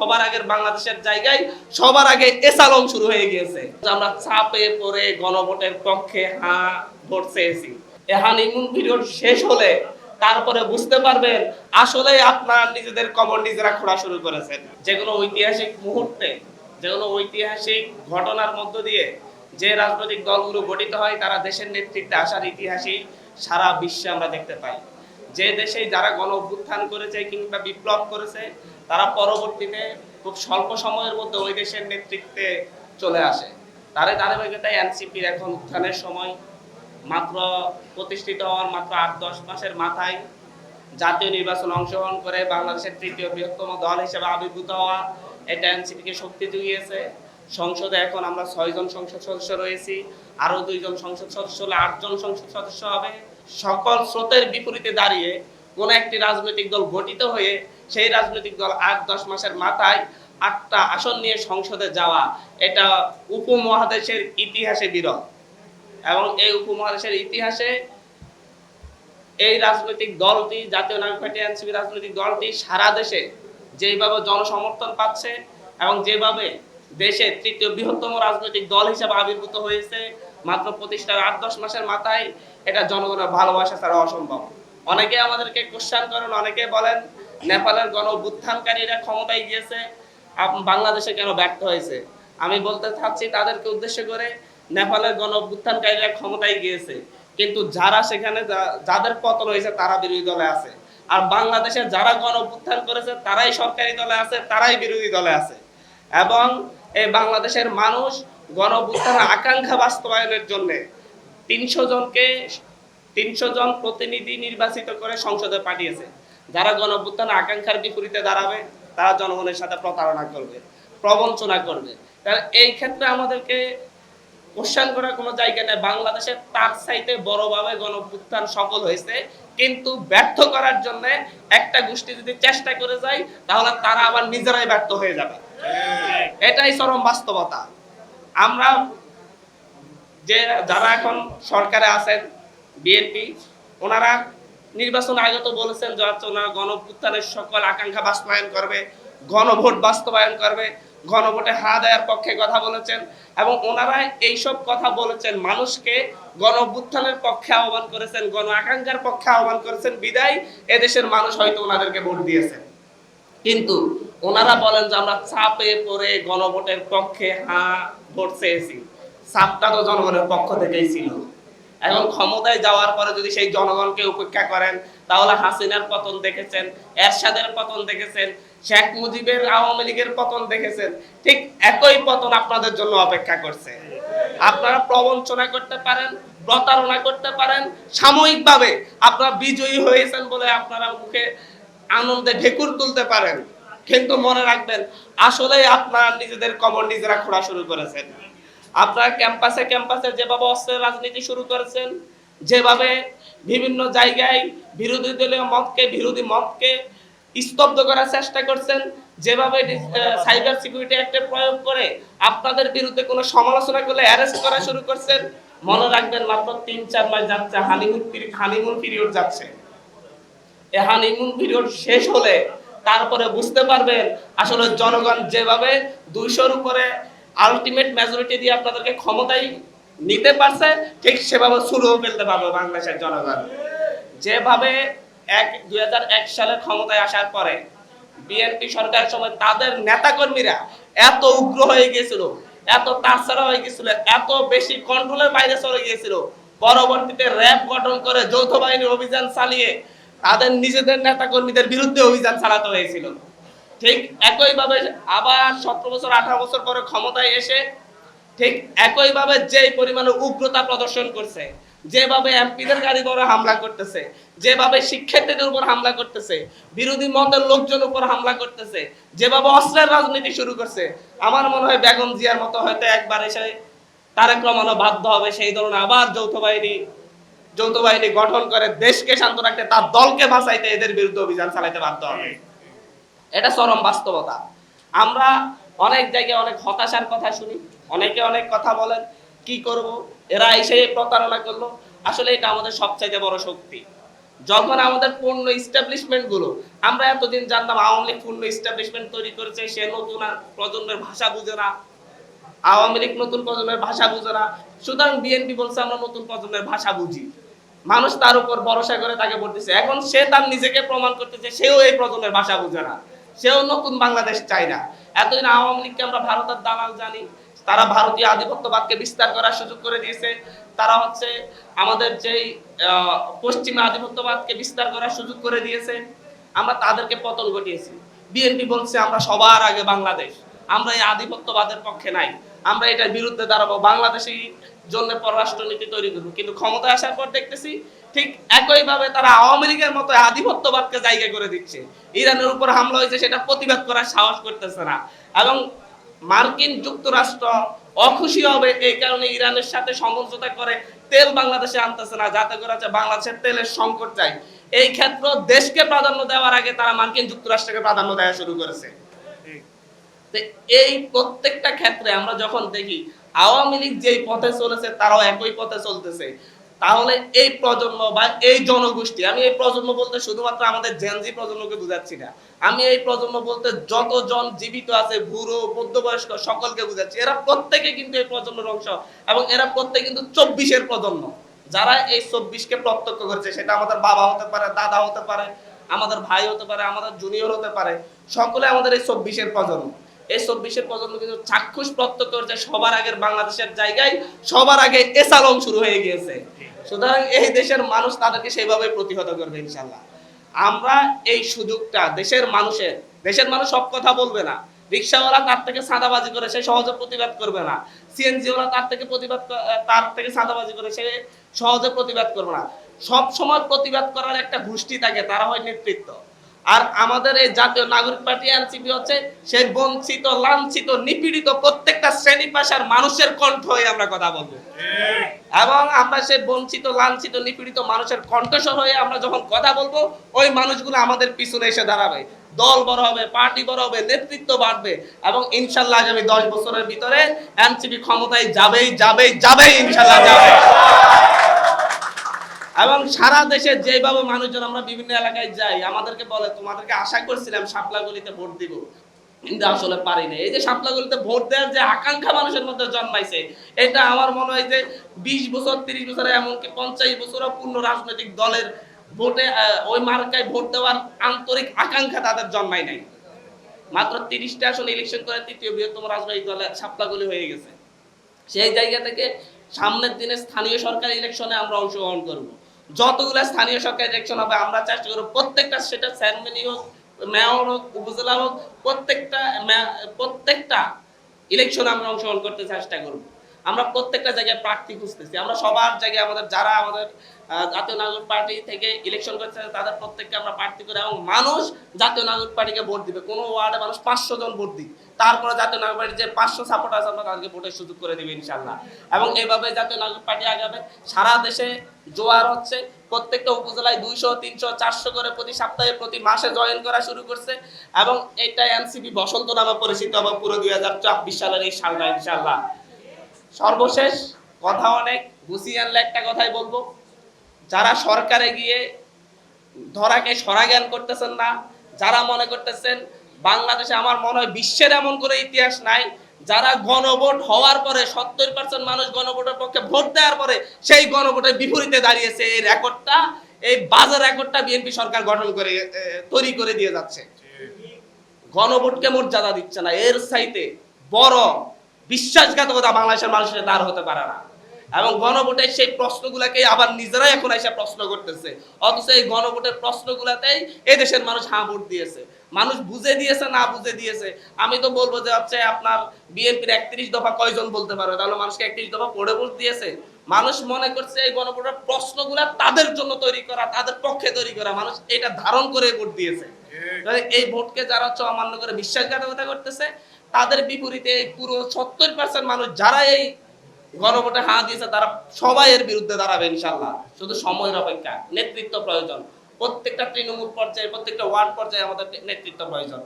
সবার আগের বাংলাদেশের জায়গায় সবার আগে এসালম শুরু হয়ে গিয়েছে। আমরা চাপে পড়ে গণভোটের পক্ষে ভোট চেয়েছি। হানিমুন পিরিয়ড শেষ হলে তারপরে বুঝতে পারবেন আসলে আপনারা নিজেদের কবর নিজেরা খোঁড়া শুরু করেছেন। যেগুলো ঐতিহাসিক মুহূর্তে, যেগুলো ঐতিহাসিক ঘটনার মধ্য দিয়ে যে রাজনৈতিক দলগুলো গঠিত হয় তারা দেশের নেতৃত্বে আসার ইতিহাসই সারা বিশ্বে আমরা দেখতে পাই। যে দেশে যারা গণ অভ্যুত্থান করেছে কিংবা বিপ্লব করেছে তারা পরবর্তীতে খুব স্বল্প সময়ের মধ্যে ওই দেশের নেতৃত্বে চলে আসে। তার ধারাবাহিকতায় এনসিপির এখন উত্থানের সময় মাত্র প্রতিষ্ঠিত হওয়ার মাত্র ৮-১০ মাসের মাথায় জাতীয় নির্বাচন অংশগ্রহণ করে বাংলাদেশের তৃতীয় বৃহত্তম দল হিসেবে আবির্ভূত হওয়া, এটা এনসিপিকে শক্তি জুগিয়েছে। সংসদে এখন আমরা ৬ জন সংসদ সদস্য রয়েছি, আরো ২ জন সংসদ সদস্য হলে ৮ জন সংসদ সদস্য হবে। সকল স্রোতের বিপরীতে দাঁড়িয়ে কোন একটি রাজনৈতিক দল গঠিত হয়ে সেই রাজনৈতিক দল ৮-১০ মাসের মাথায় ৮টা আসন নিয়ে সংসদে যাওয়া, এটা উপমহাদেশের ইতিহাসে বিরল। এবং এই উপমহাদেশের ইতিহাসে এই রাজনৈতিক দলটি, জাতীয় নাগরিক পার্টি এনসিপি রাজনৈতিক দলটি সারা দেশে যেভাবে জনসমর্থন পাচ্ছে এবং যেভাবে দেশের তৃতীয় বৃহত্তম রাজনৈতিক দল হিসেবে আবির্ভূত হয়েছে মাত্র প্রতিষ্ঠার ৮-১০ মাসের মাথায়, এটা জনগণের ভালোবাসা ছাড়া অসম্ভব। অনেকে আমাদেরকে কোশ্চেন করেন, অনেকে বলেন নেপালের গণ অভ্যুত্থানকারীরা ক্ষমতায় গিয়েছে, বাংলাদেশে কেন ব্যর্থ হয়েছে। আমি বলতে চাচ্ছি তাদেরকে উদ্দেশ্য করে, নেপালের গণ অভ্যুত্থানকারীরা ক্ষমতায় গিয়েছে কিন্তু যারা সেখানে যাদের পতন হয়েছে তারা বিরোধী দলে আছে, আর বাংলাদেশে যারা গণ অভ্যুত্থান করেছে তারাই সরকারি দলে আছে, তারাই বিরোধী দলে আছে। এবং এই বাংলাদেশের মানুষ গণ অভ্যুত্থানের আকাঙ্ক্ষা বাস্তবায়নের জন্য ৩০০ জন প্রতিনিধি নির্বাচিত করে সংসদে পাঠিয়েছে। যারা গণ অভ্যুত্থানের আকাঙ্ক্ষার বিপরীতে দাঁড়াবে তারা জনগণের সাথে প্রতারণা করবে, প্রবঞ্চনা করবে। তাহলে এই ক্ষেত্রে আমাদেরকে কোশ্চেন করার কোনো জায়গা নেই। বাংলাদেশের তার চাইতে বড়ভাবে গণ অভ্যুত্থান সফল হয়েছে, কিন্তু ব্যর্থ করার জন্য একটা গোষ্ঠী যদি চেষ্টা করে যায় তাহলে তারা আবার নিজেরাই ব্যর্থ হয়ে যাবে। এটাই চরম বাস্তবতা। আমরা যে যারা এখন সরকারে আছেন, বিএনপি, ওনারা নির্বাচন আগে তো বলেছেন যে ওনারা গণ অভ্যুত্থানের সকল আকাঙ্ক্ষা বাস্তবায়ন করবে, গণভোট বাস্তবায়ন করবে, গণভোটে হ্যাঁ দেওয়ার পক্ষে কথা বলেছেন। এবং ওনারা এইসব কথা বলেছেন, মানুষকে গণ অভ্যুত্থানের পক্ষে আহ্বান করেছেন, গণ আকাঙ্ক্ষার পক্ষে আহ্বান করেছেন, বিদায় এদেশের মানুষ হয়তো ওনাদেরকে ভোট দিয়েছেন। কিন্তু ওনারা বলেন যে আমরা চাপে পড়ে গণভোটের পক্ষে ভোট চেয়েছি। চাপটা তো জনগণের পক্ষ থেকেই ছিল। এখন ক্ষমতায় যাওয়ার পরে যদি সেই জনগণকে উপেক্ষা করেন তাহলে হাসিনার পতন দেখেছেন, এরশাদের পতন দেখেছেন, শেখ মুজিবের আওয়ামী লীগের পতন দেখেছেন, ঠিক একই পতন আপনাদের জন্য অপেক্ষা করছে। আপনারা প্রবঞ্চনা করতে পারেন, প্রতারণা করতে পারেন, সাময়িকভাবে আপনারা বিজয়ী হয়েছেন বলে আপনারা মুখে আনন্দে ঢেকুর তুলতে পারেন, কিন্তু মনে রাখবেন আসলেই আপনারা নিজেদের কবর নিজেরা খোঁড়া শুরু করেছেন। আপনারা ক্যাম্পাসে ক্যাম্পাসে যেভাবে অস্ত্রের রাজনীতি শুরু করেছেন, যেভাবে বিভিন্ন জায়গায় বিরোধী দলীয় মতকে, বিরোধী মতকে স্তব্ধ করার চেষ্টা করছেন, যেভাবে সাইবার সিকিউরিটি অ্যাক্টের প্রয়োগ করে আপনাদের বিরুদ্ধে কোনো সমালোচনা করলে অ্যারেস্ট করা শুরু করছেন, মনে রাখবেন মাত্র ৩-৪ মাস যাচ্ছে, হানিমুন পিরিয়ড যাচ্ছে। এই হানিমুন পিরিয়ড শেষ হলে তারপরে বুঝতে পারবেন আসলে জনগণ যেভাবে ২০০-র উপরে আলটিমেট মেজরিটি দিয়ে আপনাদেরকে ক্ষমতায় নিতে পারছে, ঠিক সেভাবে শুরুও ফেলতে পারবে বাংলাদেশের জনগণ। যেভাবে ২০০১ সালে ক্ষমতায় আসার পরে বিএনপি সরকারের সময় তাদের নেতাকর্মীরা এত উগ্র হয়ে গিয়েছিল, এত তাছাড়া হয়ে গিয়েছিল, এত বেশি কন্ট্রোলের বাইরে চলে গিয়েছিল, পরবর্তীতে র্যাব গঠন করে যৌথ বাহিনীর অভিযান চালিয়ে তাদের নিজেদের নেতাকর্মীদের বিরুদ্ধে অভিযান চালাতে হয়েছিল। ঠিক একইভাবে আবার ১৭ বছর ১৮ বছর পরে ক্ষমতায় এসে ঠিক একইভাবে যেই পরিমাণে উগ্রতা প্রদর্শন করছে, যেভাবে এমপিদের গাড়ি ঘরে হামলা করতেছে, যেভাবে শিক্ষার্থীদের উপর হামলা করতেছে, বিরোধী মতের লোকজন উপর হামলা করতেছে, যেভাবে অস্ত্রের রাজনীতি শুরু করছে, আমার মনে হয় বেগম জিয়ার মতো হয়তো একবার এসে তারেক রহমানও বাধ্য হবে সেই ধরনের আবার যৌথ বাহিনী গঠন করে দেশকে শান্ত রাখতে, তার দলকে বাঁচাইতে এদের বিরুদ্ধে অভিযান চালাইতে বাধ্য হবে। এটা চরম বাস্তবতা। আমরা অনেক জায়গায় অনেক হতাশার কথা শুনি, অনেকে অনেক কথা বলেন, কি করব, এরা এসে প্রতারণা করলো। আসলে এটা আমাদের সবচাইতে বড় শক্তি। যখন আমাদের পূর্ণ এস্টাবলিশমেন্ট গুলো, আমরা এতদিন জানতাম আওয়ামী লীগ পূর্ণ এস্টাবলিশমেন্ট তৈরি করেছে, সে নতুন প্রজন্মের ভাষা বুঝে না, আওয়ামী লীগ নতুন প্রজন্মের ভাষা বুঝে না, সুতরাং বিএনপি বলছে আমরা নতুন প্রজন্মের ভাষা বুঝি, মানুষ তার উপর ভরসা করে তাকে ভোট দিচ্ছে। এখন সে তার নিজেকে প্রমাণ করতেছে সেও এই প্রজন্মের ভাষা বুঝে না, সেও নতুন বাংলাদেশ চায় না। এতদিন আওয়ামী লীগকে আমরা ভারতের দালাল জানি, তারা ভারতীয় আধিপত্যবাদকে বিস্তার করার সুযোগ করে দিয়েছে, তারা হচ্ছে আমাদের যেই পশ্চিমা আধিপত্যবাদকে বিস্তার করার সুযোগ করে দিয়েছে, আমরা তাদেরকে পতন ঘটিয়েছি। বিএনপি বলছে আমরা সবার আগে বাংলাদেশ, আমরা এই আধিপত্যবাদের পক্ষে নাই, আমরা এটার বিরুদ্ধে দাঁড়াবো, বাংলাদেশী জন্য পররাষ্ট্রনীতি তৈরি করবো। কিন্তু ক্ষমতায় আসার পর দেখতেছি ঠিক একইভাবে তারা আওয়ামী লীগের মতো আধিপত্যবাদকে জায়গা করে দিচ্ছে। ইরানের উপর হামলা হয়েছে, সেটা প্রতিবাদ করার সাহস করতেছে না, এবং মার্কিন যুক্তরাষ্ট্র অখুশি হবে এই কারণে ইরানের সাথে সমঝোতা করে তেল বাংলাদেশে আনতেছে না, যাতে করে বাংলাদেশের তেলের সংকট যায়। এই ক্ষেত্রে দেশকে প্রাধান্য দেওয়ার আগে তারা মার্কিন যুক্তরাষ্ট্রকে প্রাধান্য দেওয়া শুরু করেছে। এই প্রত্যেকটা ক্ষেত্রে আমরা যখন দেখি আওয়ামী লীগ যেই পথে চলেছে তারাও একই পথে চলতেছে, তাহলে এই প্রজন্ম বা এই জনগোষ্ঠী, আমি এই প্রজন্ম বলতে শুধুমাত্র আমাদের জেনজি প্রজন্মকে বুঝাচ্ছি না, আমি এই প্রজন্ম বলতে যতজন জীবিত আছে বুড়ো মধ্যবয়স্ক সকলকে বুঝাচ্ছি, এরা প্রত্যেকে কিন্তু এই প্রজন্মের অংশ, এবং এরা প্রত্যেকে কিন্তু 24-এর প্রজন্ম। যারা এই 24-কে প্রত্যক্ষ করেছে, সেটা আমাদের বাবা হতে পারে, দাদা হতে পারে, আমাদের ভাই হতে পারে, আমাদের জুনিয়র হতে পারে, সকলে আমাদের এই 24-এর প্রজন্ম। এই 24-এর প্রজন্ম কিন্তু চাক্ষুষ প্রত্যক্ষ করেছে সবার আগের বাংলাদেশের জায়গায় সবার আগে এসালম শুরু হয়ে গিয়েছে। সুতরাং এই দেশের মানুষ তাদেরকে সেইভাবে প্রতিহত করবে ইনশাল্লাহ। আমরা এই সুযোগটা দেশের মানুষ সব কথা বলবে না, রিক্সাওয়ালা তার থেকে চাঁদাবাজি করে সে সহজে প্রতিবাদ করবে না, সিএনজিওয়ালা তার থেকে চাঁদাবাজি করে সে সহজে প্রতিবাদ করবে না। সব সময় প্রতিবাদ করার একটা গোষ্ঠী থাকে, তারা হয় নেতৃত্ব। আর আমাদের এই জাতীয় নাগরিক পার্টি এনসিপি হচ্ছে সেই বঞ্চিত, লাঞ্ছিত, নিপীড়িত প্রত্যেকটা শ্রেণী পেশার মানুষের কণ্ঠ হয়ে আমরা কথা বলবো, এবং আমরা সেই বঞ্চিত, লাঞ্ছিত, নিপীড়িত মানুষের কণ্ঠস্বর হয়ে আমরা যখন কথা বলবো, ওই মানুষগুলো আমাদের পিছনে এসে দাঁড়াবে, দল বড় হবে, পার্টি বড় হবে, নেতৃত্ব বাড়বে, এবং ইনশাল্লাহ আগামী 10 বছরের ভিতরে এনসিপি ক্ষমতায় যাবেই ইনশাল্লাহ যাবে। এবং সারা দেশে যেভাবে মানুষজন, আমরা বিভিন্ন এলাকায় যাই, আমাদেরকে বলে তোমাদেরকে আশা করছিলাম শাপলাগুলিতে ভোট দিব, কিন্তু আসলে পারি না। এই যে শাপলাগুলিতে ভোট দেওয়ার যে আকাঙ্ক্ষা মানুষের মধ্যে জন্মাইছে, এটা আমার মনে হয় যে 20 বছর 30 বছরে, এমনকি 50 বছরও পূর্ণ রাজনৈতিক দলের ভোটে ওই মার্কায় ভোট দেওয়ার আন্তরিক আকাঙ্ক্ষা তাদের জন্মায় নাই। মাত্র 30টা আসলে ইলেকশন করে তৃতীয় বৃহত্তম রাজনৈতিক দলে শাপলাগুলি হয়ে গেছে। সেই জায়গা থেকে সামনের দিনে স্থানীয় সরকার ইলেকশনে আমরা অংশগ্রহণ করব। যতগুলো স্থানীয় সরকার ইলেকশন হবে আমরা চেষ্টা করব প্রত্যেকটা, সেটা চেয়ারম্যানই হোক, মেয়র হোক, উপজেলা হোক, প্রত্যেকটা ইলেকশনে আমরা অংশগ্রহণ করতে চেষ্টা করব। আমরা প্রত্যেকটা জায়গায় প্রার্থী খুঁজতেছি, আমরা সবার জায়গায় যারা আমাদের জাতীয় নাগরিক পার্টি থেকে ইলেকশন করছে তাদের প্রত্যেককে আমরা প্রার্থী করে, এবং মানুষ জাতীয় নাগরিক পার্টিকে ভোট দিবে। কোনো ওয়ার্ডে মানুষ 500 জন ভোট দিক, তারপরে জাতীয় নাগরিক পার্টির যে 500 সাপোর্ট আছে আমরা তাদেরকে ভোটের সুযোগ করে দিবে ইনশাল্লাহ। এবং এইভাবে জাতীয় নাগরিক পার্টি আগাবে। সারা দেশে জোয়ার হচ্ছে, প্রত্যেকটা উপজেলায় 200, 300, 400 করে প্রতি সপ্তাহে, প্রতি মাসে জয়েন করা শুরু করছে, এবং এটা এনসিপি বসন্ত নামে পরিচিত হবে পুরো 2024 সালের এই সালটা ইনশাল্লাহ। সর্বশেষ কথা অনেক গুছিয়ে আনলে একটা কথাই বলবো, যারা সরকারে গিয়ে ধরাকে সরা জ্ঞান করতেছেন না, যারা মনে করতেছেন বাংলাদেশে, আমার মনে হয় বিশ্বের এমন কোনো ইতিহাস নাই যারা গণভোট হওয়ার পরে 70% মানুষ গণভোটের পক্ষে ভোট দেওয়ার পরে সেই গণভোটের বিপরীতে দাঁড়িয়েছে, এই রেকর্ডটা, এই বাজার রেকর্ডটা বিএনপি সরকার গঠন করে তৈরি করে দিয়ে যাচ্ছে। গণভোটকে মর্যাদা দিচ্ছে না, এর চাইতে বড় বিশ্বাসঘাতকতা বাংলাদেশের মানুষের তার হতে পারে না। এবং গণভোটের সেই প্রশ্নগুলোকে আবার নিজেরাই এখন এসে প্রশ্ন করতেছে, অথচ এই গণভোটের প্রশ্নগুলোতেই এই দেশের মানুষ হ্যাঁ ভোট দিয়েছে। মানুষ বুঝে দিয়েছে না বুঝে দিয়েছে, আমি তো বলবো যে হচ্ছে আপনার বিএনপির 31 দফা কয়জন বলতে পারবে, তাহলে মানুষকে 31 দফা পড়ে ভোট দিয়েছে? মানুষ মনে করছে এই গণভোটের প্রশ্নগুলো তাদের জন্য তৈরি করা, তাদের পক্ষে তৈরি করা, মানুষ এটা ধারণ করে ভোট দিয়েছে। এই ভোটকে যারা হচ্ছে অমান্য করে বিশ্বাসঘাতকতা করতেছে, তাদের বিপরীতে পুরো 70% মানুষ যারা এই গণভোটে হ্যাঁ দিয়েছে, তারা সবাই এর বিরুদ্ধে দাঁড়াবে ইনশাল্লাহ। শুধু সময়ের অপেক্ষা, নেতৃত্ব প্রয়োজন। প্রত্যেকটা তৃণমূল পর্যায়ে, প্রত্যেকটা ওয়ার্ড পর্যায়ে আমাদের নেতৃত্ব প্রয়োজন।